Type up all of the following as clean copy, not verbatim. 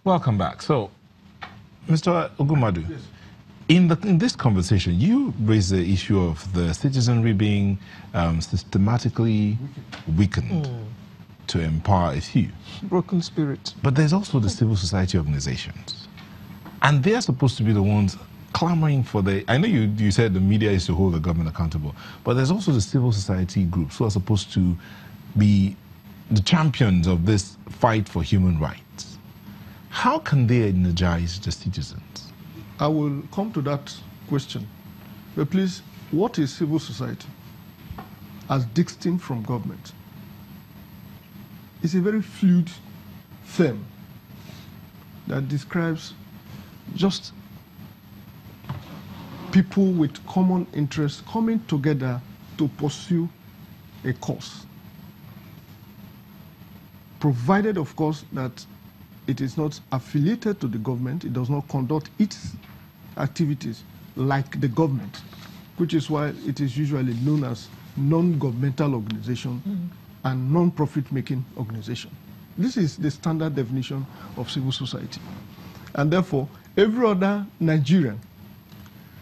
Welcome back. So, Mr. Ogumadu, Yes. in this conversation, you raised the issue of the citizenry being systematically weakened to empower a few. Broken spirit. But there's also the civil society organizations. And they're supposed to be the ones clamoring for the... I know you said the media is to hold the government accountable, but there's also the civil society groups who are supposed to be the champions of this fight for human rights. How can they energize the citizens? I will come to that question. But please, what is civil society as distinct from government? It's a very fluid term that describes just people with common interests coming together to pursue a cause. Provided, of course, that it is not affiliated to the government, it does not conduct its activities like the government, which is why it is usually known as non-governmental organization and non-profit making organization. This is the standard definition of civil society. And therefore, every other Nigerian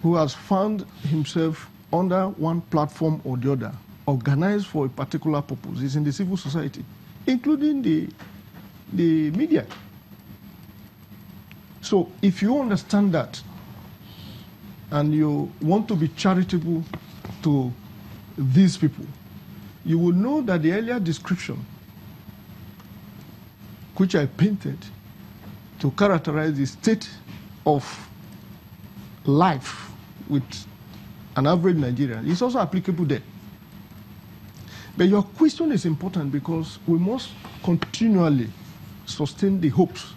who has found himself under one platform or the other, organized for a particular purpose, is in the civil society, including the media. So if you understand that and you want to be charitable to these people, you will know that the earlier description which I painted to characterize the state of life with an average Nigerian is also applicable there. But your question is important because we must continually sustain the hopes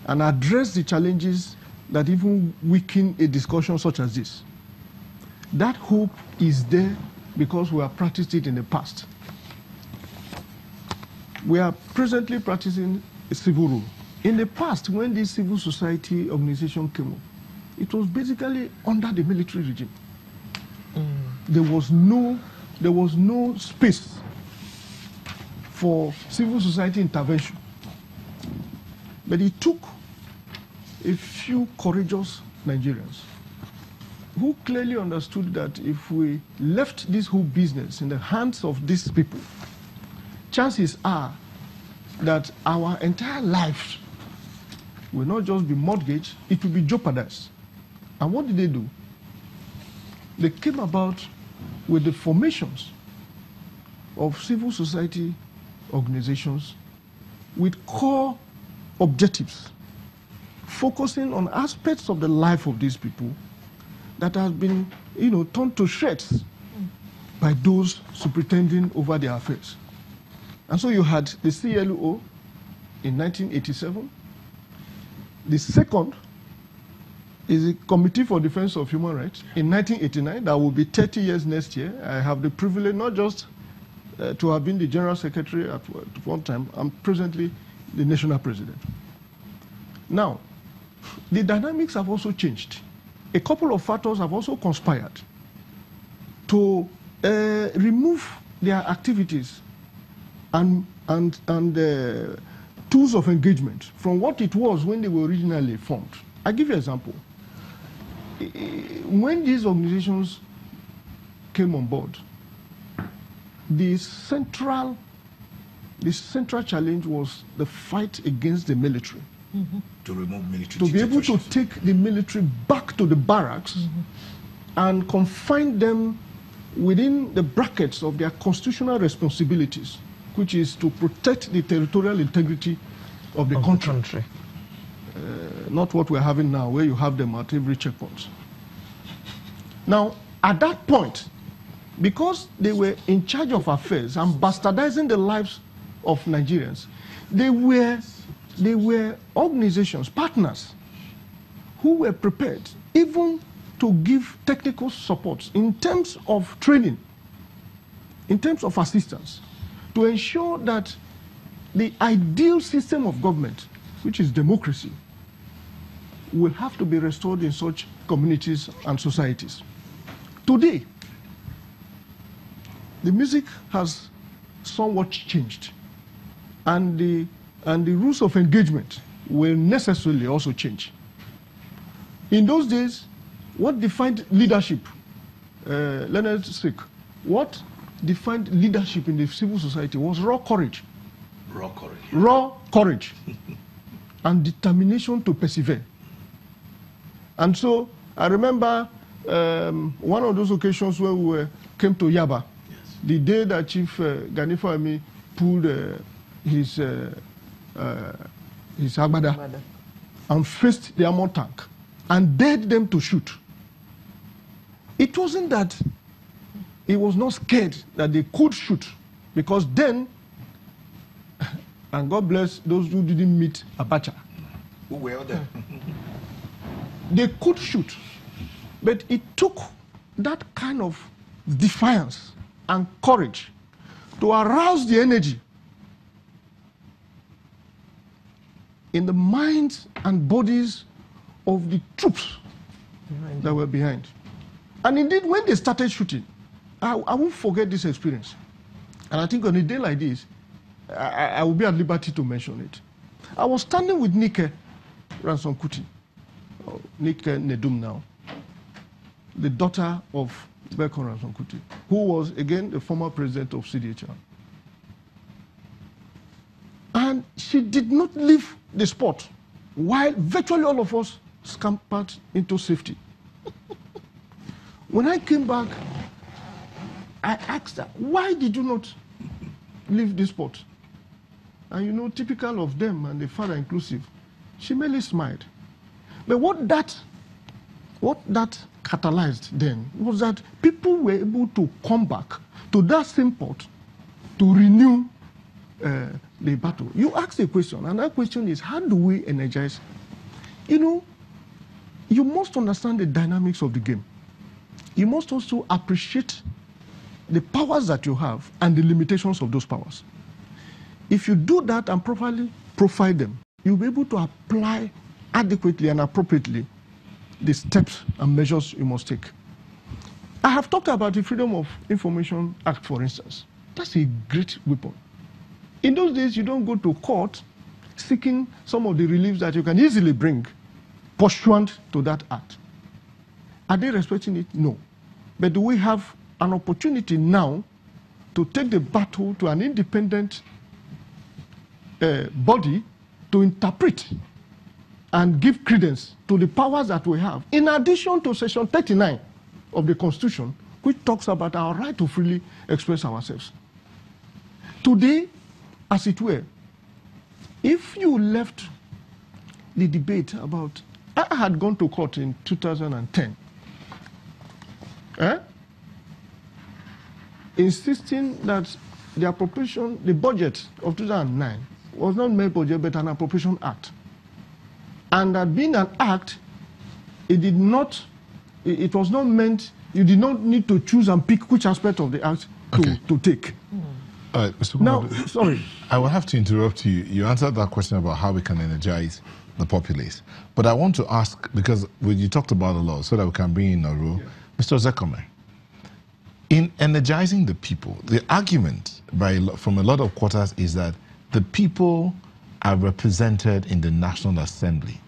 and address the challenges that even weaken a discussion such as this. That hope is there because we have practiced it in the past. We are presently practicing a civil rule. In the past, when this civil society organization came up, it was basically under the military regime. There was no space for civil society intervention. But it took a few courageous Nigerians who clearly understood that if we left this whole business in the hands of these people, chances are that our entire lives will not just be mortgaged, it will be jeopardized. And what did they do? They came about with the formations of civil society organizations with core objectives, focusing on aspects of the life of these people that has been, torn to shreds by those superintending over their affairs. And so you had the CLO in 1987. The second is the Committee for Defense of Human Rights in 1989. That will be 30 years next year. I have the privilege not just to have been the General Secretary at one time. I'm presently the National President. Now, the dynamics have also changed. A couple of factors have also conspired to remove their activities and tools of engagement from what it was when they were originally formed. I'll give you an example. When these organizations came on board, the central challenge was the fight against the military. To remove military to be able to take the military back to the barracks and confine them within the brackets of their constitutional responsibilities, which is to protect the territorial integrity of the country. Not what we're having now, where you have them at every checkpoint. Now, at that point, because they were in charge of affairs and bastardizing the lives of Nigerians, they were organizations, partners, who were prepared even to give technical support in terms of training, in terms of assistance, to ensure that the ideal system of government, which is democracy, will have to be restored in such communities and societies. Today, the music has somewhat changed, and the rules of engagement will necessarily also change. In those days, what defined leadership, Leonard Sick, what defined leadership in the civil society was raw courage. Raw courage. Raw courage and determination to persevere. And so I remember one of those occasions when we came to Yaba, yes, the day that Chief Gani Fahmi pulled his agbada and faced the armored tank and dared them to shoot. It wasn't that he was not scared that they could shoot, because then, and God bless those who didn't meet Abacha. Who were there? They could shoot, but it took that kind of defiance and courage to arouse the energy in the minds and bodies of the troops that were behind. And indeed, when they started shooting, I won't forget this experience. And I think on a day like this, I will be at liberty to mention it. I was standing with Nike Ransom Kuti, Nike Nedum now, the daughter of Beko Ransom Kuti, who was, again, the former president of CDHR. And she did not leave the spot while virtually all of us scampered into safety. When I came back, I asked her, why did you not leave this spot? And you know, typical of them and the father inclusive, she merely smiled. But what that catalyzed then was that people were able to come back to that same port to renew the battle. You asked a question, and that question is, how do we energize? You know, you must understand the dynamics of the game. You must also appreciate the powers that you have and the limitations of those powers. If you do that and properly profile them, you'll be able to apply adequately and appropriately the steps and measures you must take. I have talked about the Freedom of Information Act, for instance. That's a great weapon. In those days, you don't go to court seeking some of the reliefs that you can easily bring pursuant to that act. Are they respecting it? No. But do we have an opportunity now to take the battle to an independent body to interpret and give credence to the powers that we have, in addition to Section 39 of the Constitution, which talks about our right to freely express ourselves? Today, as it were, if you left the debate about, I had gone to court in 2010, insisting that the appropriation, the budget of 2009 was not mere budget but an appropriation act. And that being an act, it was not meant, you did not need to choose and pick which aspect of the act to take. All right, Mr. Now, sorry. I will have to interrupt you. You answered that question about how we can energize the populace. But I want to ask, because you talked about the law, so that we can bring in a rule. Yeah. Mr. Zekome, in energizing the people, the argument from a lot of quarters is that the people are represented in the National Assembly.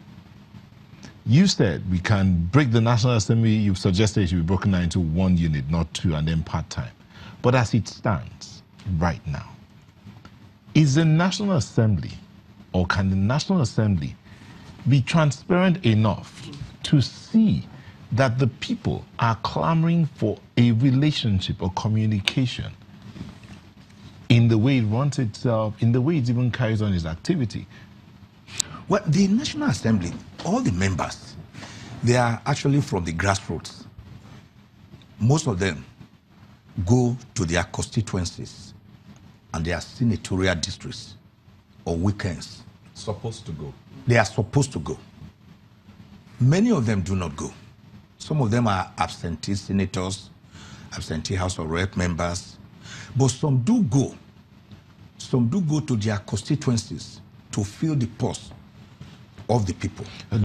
You said we can break the National Assembly. You've suggested it should be broken down into one unit, not two, and then part-time. But as it stands right now, is the National Assembly, or can the National Assembly be transparent enough to see that the people are clamoring for a relationship or communication in the way it runs itself, in the way it even carries on its activity? Well, the National Assembly, all the members, they are actually from the grassroots. Most of them go to their constituencies and their senatorial districts on weekends. Supposed to go. They are supposed to go. Many of them do not go. Some of them are absentee senators, absentee House of Rep members, but some do go. Some do go to their constituencies to fill the pulse of the people.